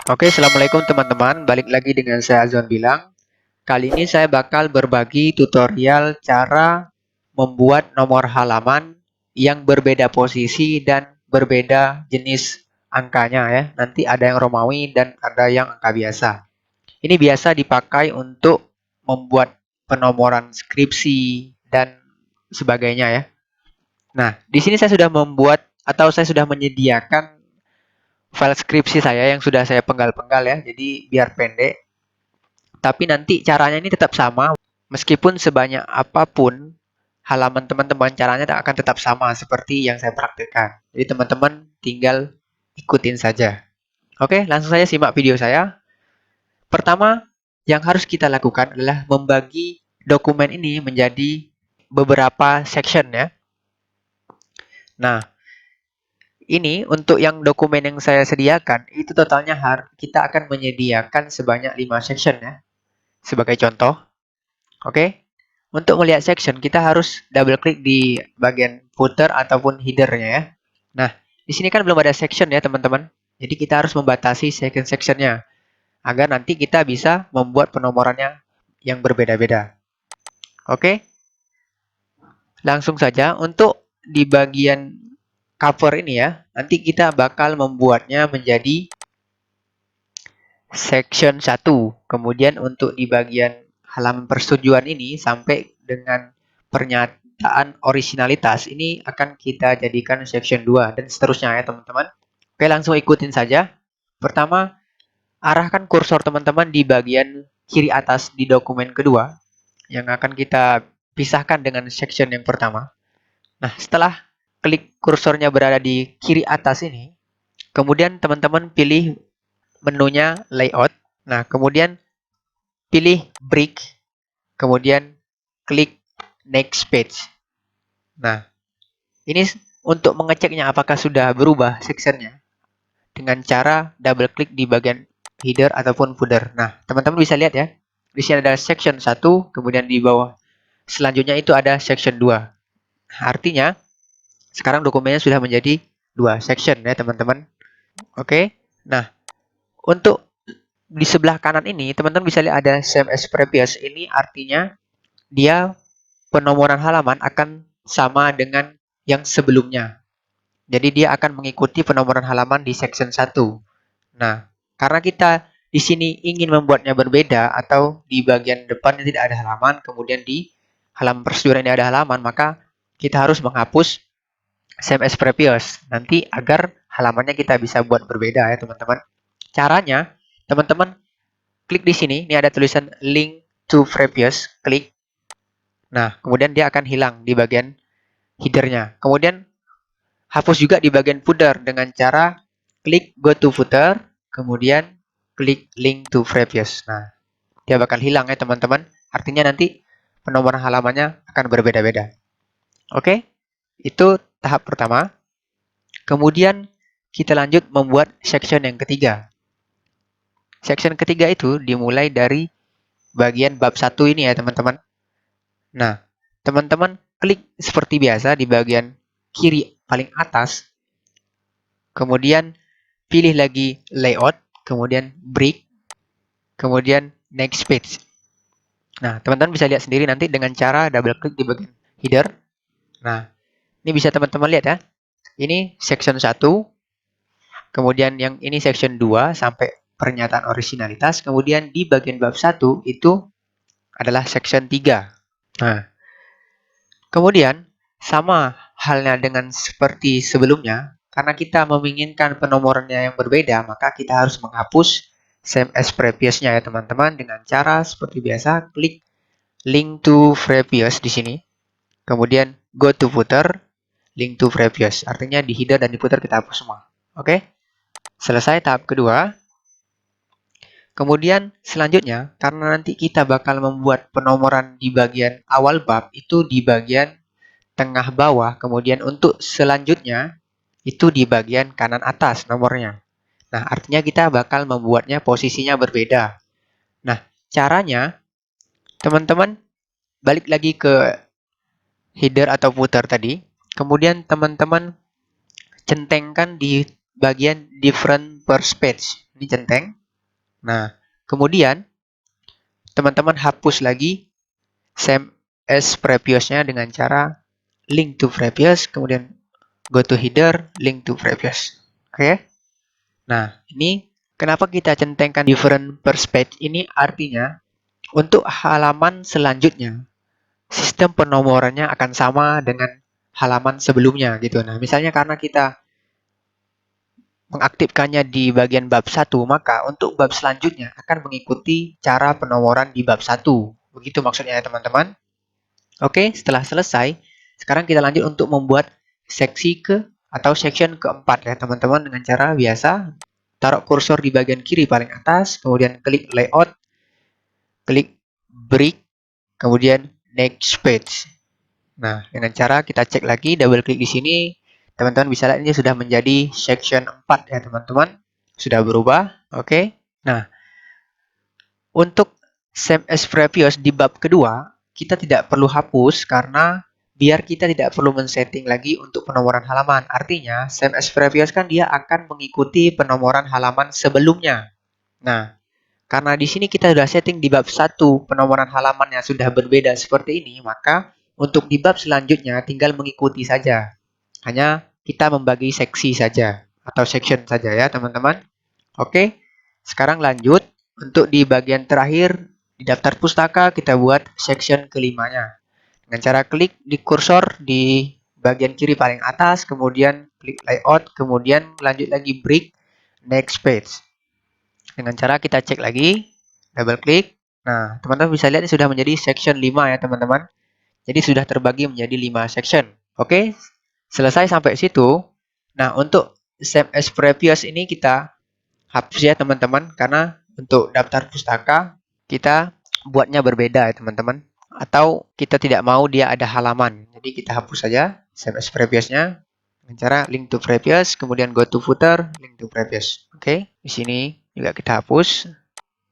Oke, assalamualaikum teman-teman. Balik lagi dengan saya Azwan Bilang. Kali ini saya bakal berbagi tutorial cara membuat nomor halaman yang berbeda posisi dan berbeda jenis angkanya ya. Nanti ada yang Romawi dan ada yang angka biasa. Ini biasa dipakai untuk membuat penomoran skripsi dan sebagainya ya. Nah, di sini saya sudah membuat atau saya sudah menyediakan file skripsi saya yang sudah saya penggal-penggal ya. Jadi biar pendek. Tapi nanti caranya ini tetap sama. Meskipun sebanyak apapun halaman teman-teman, caranya akan tetap sama seperti yang saya praktekkan. Jadi teman-teman tinggal ikutin saja. Oke, langsung saja simak video saya. Pertama, yang harus kita lakukan adalah membagi dokumen ini menjadi beberapa section ya. Nah, ini untuk yang dokumen yang saya sediakan, itu totalnya kita akan menyediakan sebanyak 5 section ya. Sebagai contoh, oke. Untuk melihat section, kita harus double klik di bagian footer ataupun header-nya ya. Nah, di sini kan belum ada section ya teman-teman. Jadi kita harus membatasi section-sectionnya agar nanti kita bisa membuat penomorannya yang berbeda-beda. Oke, langsung saja untuk di bagian cover ini ya, nanti kita bakal membuatnya menjadi section 1. Kemudian untuk di bagian halaman persetujuan ini sampai dengan pernyataan originalitas ini akan kita jadikan section 2 dan seterusnya ya teman-teman. Oke, langsung ikutin saja. Pertama, arahkan kursor teman-teman di bagian kiri atas di dokumen kedua yang akan kita pisahkan dengan section yang pertama. Nah, setelah klik kursornya berada di kiri atas ini, kemudian teman-teman pilih menunya layout. Nah, kemudian pilih break, kemudian klik next page. Nah, ini untuk mengeceknya apakah sudah berubah sectionnya dengan cara double klik di bagian header ataupun footer. Nah, teman-teman bisa lihat ya. Di sini ada section 1, kemudian di bawah selanjutnya itu ada section 2. Artinya, sekarang dokumennya sudah menjadi 2 section ya, teman-teman. Oke. Nah, untuk di sebelah kanan ini, teman-teman bisa lihat ada same as previous. Ini artinya dia penomoran halaman akan sama dengan yang sebelumnya. Jadi dia akan mengikuti penomoran halaman di section 1. Nah, karena kita di sini ingin membuatnya berbeda atau di bagian depan tidak ada halaman, kemudian di halaman prosedur ini ada halaman, maka kita harus menghapus same as previous. Nanti agar halamannya kita bisa buat berbeda ya teman-teman. Caranya, teman-teman klik di sini, ini ada tulisan link to previous, klik. Nah, kemudian dia akan hilang di bagian header-nya. Kemudian hapus juga di bagian footer dengan cara klik go to footer, kemudian klik link to previous. Nah, dia bakal hilang ya teman-teman. Artinya nanti penomoran halamannya akan berbeda-beda. Oke, itu tahap pertama. Kemudian kita lanjut membuat section yang ketiga. Section ketiga itu dimulai dari bagian bab 1 ini ya teman-teman. Nah, teman-teman klik seperti biasa di bagian kiri paling atas. Kemudian pilih lagi layout, kemudian break, kemudian next page. Nah, teman-teman bisa lihat sendiri nanti dengan cara double klik di bagian header. Nah, ini bisa teman-teman lihat ya. Ini section 1, kemudian yang ini section 2 sampai pernyataan originalitas, kemudian di bagian bab 1 itu adalah section 3. Nah, kemudian sama halnya dengan seperti sebelumnya, karena kita menginginkan penomorannya yang berbeda, maka kita harus menghapus same as previous-nya ya teman-teman dengan cara seperti biasa klik link to previous di sini. Kemudian go to footer, link to previous. Artinya di header dan di footer kita hapus semua. Oke? Selesai tahap kedua. Kemudian selanjutnya, karena nanti kita bakal membuat penomoran di bagian awal bab, itu di bagian tengah bawah, kemudian untuk selanjutnya itu di bagian kanan atas nomornya. Nah, artinya kita bakal membuatnya posisinya berbeda. Nah, caranya teman-teman balik lagi ke header atau footer tadi, kemudian teman-teman centengkan di bagian different first page. Ini centeng. Nah, kemudian teman-teman hapus lagi same as previousnya dengan cara link to previous, kemudian go to header, link to previous. Oke. Nah, ini kenapa kita centengkan different per page ini artinya untuk halaman selanjutnya sistem penomorannya akan sama dengan halaman sebelumnya gitu. Nah, misalnya karena kita mengaktifkannya di bagian bab 1, maka untuk bab selanjutnya akan mengikuti cara penomoran di bab 1. Begitu maksudnya ya teman-teman. Oke, setelah selesai, sekarang kita lanjut untuk membuat seksi ke atau section keempat ya teman-teman dengan cara biasa. Taruh kursor di bagian kiri paling atas, kemudian klik layout, klik break, kemudian next page. Nah, dengan cara kita cek lagi, double klik di sini, teman-teman bisa lihat ini sudah menjadi section 4 ya teman-teman. Sudah berubah, oke. Nah, untuk same as previous di bab kedua, kita tidak perlu hapus karena biar kita tidak perlu men-setting lagi untuk penomoran halaman. Artinya, same as previous kan dia akan mengikuti penomoran halaman sebelumnya. Nah, karena di sini kita sudah setting di bab 1 penomoran halaman yang sudah berbeda seperti ini, maka untuk di bab selanjutnya tinggal mengikuti saja. Hanya kita membagi seksi saja atau section saja ya teman-teman. Oke, sekarang lanjut. Untuk di bagian terakhir di daftar pustaka kita buat section kelimanya. Dengan cara klik di kursor di bagian kiri paling atas, kemudian klik layout, kemudian lanjut lagi break, next page. Dengan cara kita cek lagi, double klik. Nah, teman-teman bisa lihat ini sudah menjadi section 5 ya teman-teman. Jadi sudah terbagi menjadi 5 section. Oke, selesai sampai situ. Nah, untuk same as previous ini kita hapus ya teman-teman. Karena untuk daftar pustaka kita buatnya berbeda ya teman-teman. Atau kita tidak mau dia ada halaman. Jadi kita hapus saja same as previousnya. Dengan cara link to previous, kemudian go to footer, link to previous. Oke, di sini juga kita hapus.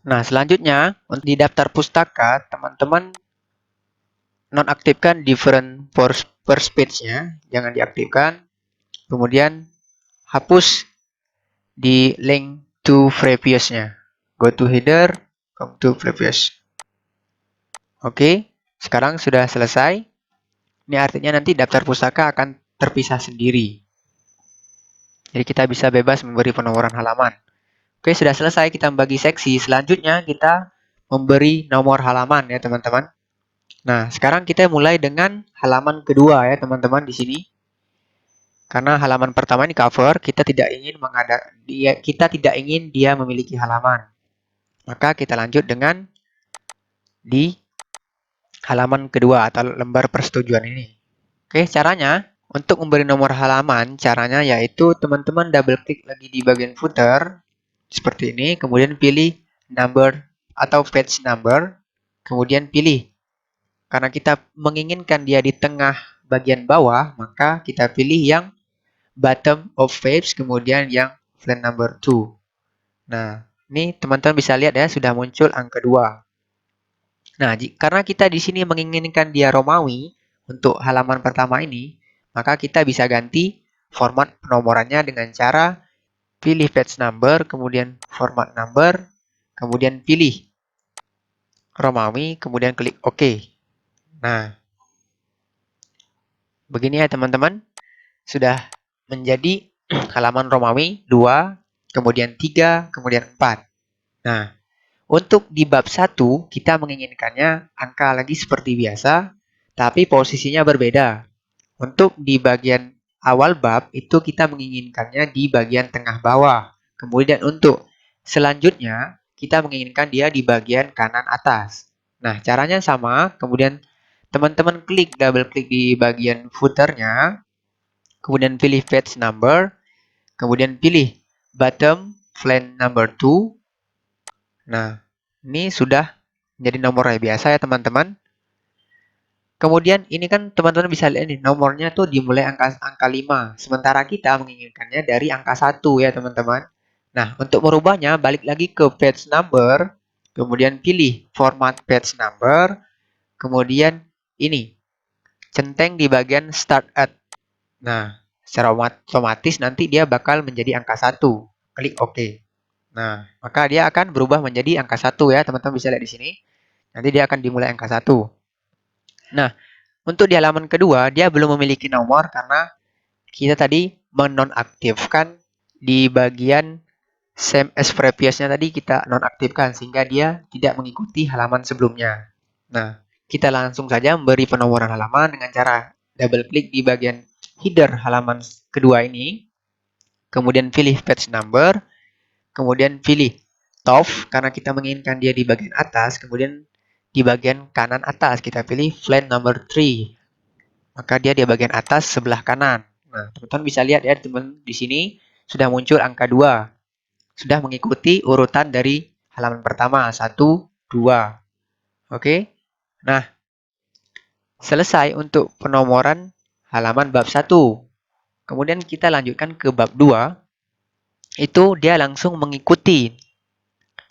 Nah, selanjutnya untuk di daftar pustaka, teman-teman nonaktifkan different per page-nya, jangan diaktifkan. Kemudian hapus di link to previous-nya. Go to header, come to previous. Oke, sekarang sudah selesai. Ini artinya nanti daftar pustaka akan terpisah sendiri. Jadi kita bisa bebas memberi penomoran halaman. Oke, sudah selesai kita membagi seksi. Selanjutnya kita memberi nomor halaman ya teman-teman. Nah, sekarang kita mulai dengan halaman kedua ya teman-teman di sini. Karena halaman pertama ini cover, kita tidak ingin dia memiliki halaman. Maka kita lanjut dengan di halaman kedua atau lembar persetujuan ini. Oke, caranya untuk memberi nomor halaman, caranya yaitu teman-teman double klik lagi di bagian footer seperti ini, kemudian pilih number atau page number, kemudian pilih. Karena kita menginginkan dia di tengah bagian bawah, maka kita pilih yang bottom of page, kemudian yang flat number 2. Nah, ini teman-teman bisa lihat ya, sudah muncul angka 2. Nah, karena kita di sini menginginkan dia Romawi untuk halaman pertama ini, maka kita bisa ganti format penomorannya dengan cara pilih page number, kemudian format number, kemudian pilih Romawi, kemudian klik OK. Nah, begini ya teman-teman, sudah menjadi halaman Romawi 2, kemudian 3, kemudian 4. Nah, untuk di bab 1, kita menginginkannya angka lagi seperti biasa, tapi posisinya berbeda. Untuk di bagian awal bab, itu kita menginginkannya di bagian tengah bawah. Kemudian untuk selanjutnya, kita menginginkan dia di bagian kanan atas. Nah, caranya sama. Kemudian teman-teman double klik di bagian footernya, kemudian pilih page number, kemudian pilih bottom flat number 2. Nah, ini sudah menjadi nomornya biasa ya teman-teman. Kemudian ini kan teman-teman bisa lihat nih nomornya tuh dimulai angka 5. Sementara kita menginginkannya dari angka 1 ya teman-teman. Nah, untuk merubahnya balik lagi ke page number, kemudian pilih format page number, kemudian ini centeng di bagian start at. Nah, secara otomatis nanti dia bakal menjadi angka 1. Klik OK. Nah, maka dia akan berubah menjadi angka 1 ya, teman-teman bisa lihat di sini. Nanti dia akan dimulai angka 1. Nah, untuk di halaman kedua, dia belum memiliki nomor karena kita tadi menonaktifkan di bagian same as previousnya tadi kita nonaktifkan sehingga dia tidak mengikuti halaman sebelumnya. Nah, kita langsung saja memberi penomoran halaman dengan cara double klik di bagian header halaman kedua ini, kemudian pilih page number, kemudian pilih top karena kita menginginkan dia di bagian atas, kemudian di bagian kanan atas kita pilih flat number 3. Maka dia di bagian atas sebelah kanan. Nah, teman-teman bisa lihat ya, teman di sini sudah muncul angka 2. Sudah mengikuti urutan dari halaman pertama, 1, 2. Oke. Nah, selesai untuk penomoran halaman bab 1. Kemudian kita lanjutkan ke bab 2. Itu dia langsung mengikuti.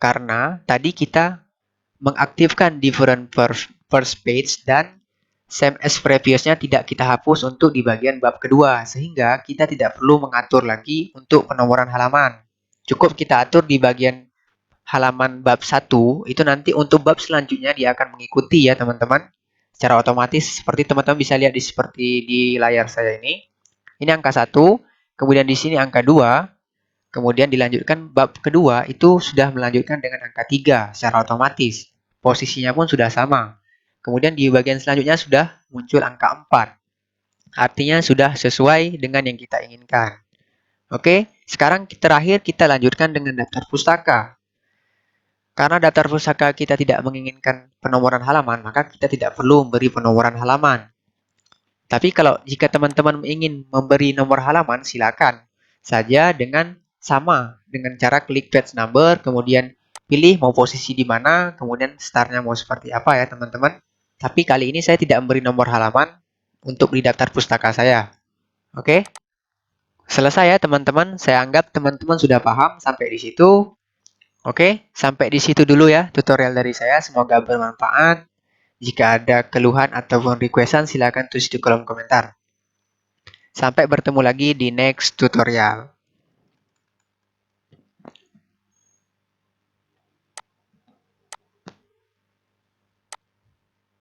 Karena tadi kita mengaktifkan different first page dan same as previousnya tidak kita hapus untuk di bagian bab kedua, sehingga kita tidak perlu mengatur lagi untuk penomoran halaman. Cukup kita atur di bagian halaman bab 1, itu nanti untuk bab selanjutnya dia akan mengikuti ya teman-teman. Secara otomatis seperti teman-teman bisa lihat seperti di layar saya ini. Ini angka 1, kemudian di sini angka 2, kemudian dilanjutkan bab kedua itu sudah melanjutkan dengan angka 3 secara otomatis. Posisinya pun sudah sama. Kemudian di bagian selanjutnya sudah muncul angka 4. Artinya sudah sesuai dengan yang kita inginkan. Oke, sekarang terakhir kita lanjutkan dengan daftar pustaka. Karena daftar pustaka kita tidak menginginkan penomoran halaman, maka kita tidak perlu memberi penomoran halaman. Tapi kalau jika teman-teman ingin memberi nomor halaman, silakan saja dengan sama dengan cara klik page number, kemudian pilih mau posisi di mana, kemudian startnya mau seperti apa ya teman-teman. Tapi kali ini saya tidak memberi nomor halaman untuk di daftar pustaka saya. Oke, selesai ya teman-teman. Saya anggap teman-teman sudah paham sampai di situ. Oke, sampai di situ dulu ya tutorial dari saya. Semoga bermanfaat. Jika ada keluhan ataupun requestan, silakan tulis di kolom komentar. Sampai bertemu lagi di next tutorial.